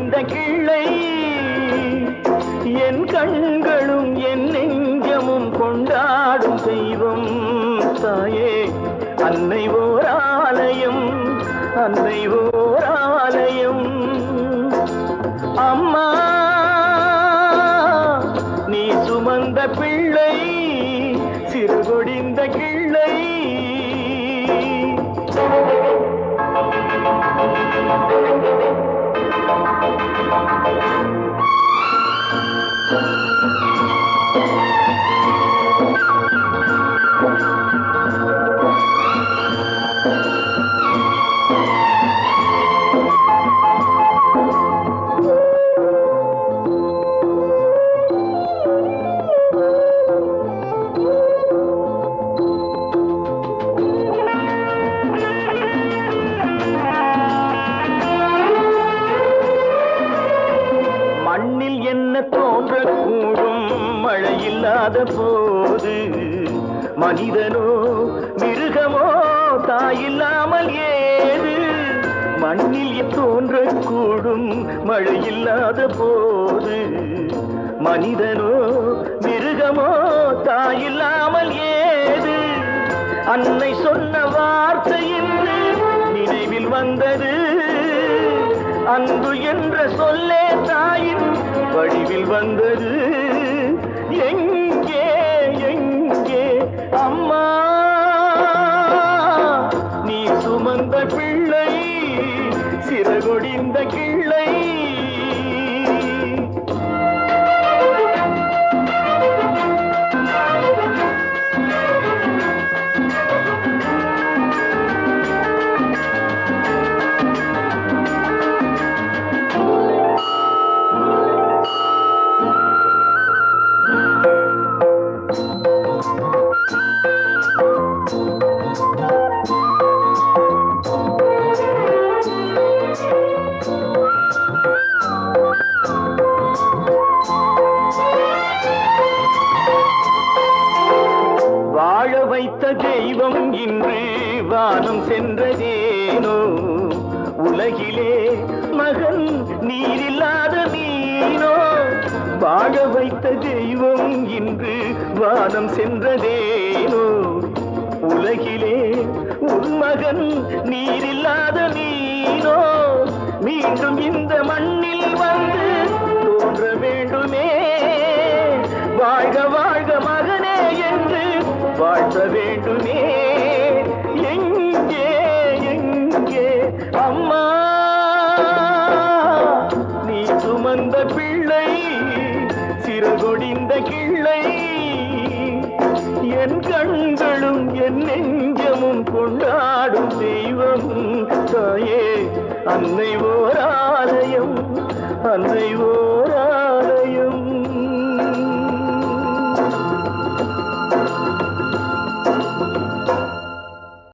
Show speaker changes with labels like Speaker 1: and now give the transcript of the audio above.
Speaker 1: சிறகொடிந்த கிள்ளை என் கண்களும் என் நெஞ்சமும் கொண்டாடும் தெய்வம் தாயே அன்னை ஓர் ஆலயம் அன்னை ஓர் ஆலயம் அம்மா நீ சுமந்த பிள்ளை சிறகொடிந்த கிள்ளை மண்ணில் என்ன தோன்றக்கூடும் மழையில்லாத போது மனிதனோ மிருகமோ தாயில்லாமல் ஏது மண்ணில் தோன்றக்கூடும் மழையில்லாத போது மனிதனோ மிருகமோ தாயில்லாமல் ஏது அன்னை சொன்ன வார்த்தையின் நினைவில் வந்தது அன்பு என்ற சொல்லே தாயின் வடிவில் வந்தது எங்கே எங்கே அம்மா நீ சுமந்த பிள்ளை சிறகொடிந்த கிள்ளை வாழ வைத்த தெய்வம் இன்று வானம் சென்றதேனோ உலகிலே மகன் நீரில்லாத நீனோ வாழ வைத்த தெய்வம் இன்று வானம் சென்றதேனோ உலகிலே உன் மகன் நீரில்லாத நீனோ மீண்டும் இந்த மண்ணில் வந்து தோன்ற வேண்டுமே வாழ்க வாழ்க மகனே என்று வாழ்த்த வேண்டுமே எங்கே எங்கே அம்மா நீ சுமந்த பிள்ளை சிறகொடிந்த கிள்ளை என் கண்களும் என் நெஞ்சமும் கொண்டாடும் தெய்வம் தாயே அன்னை ஓர் ஆலயம் அன்னை ஓர்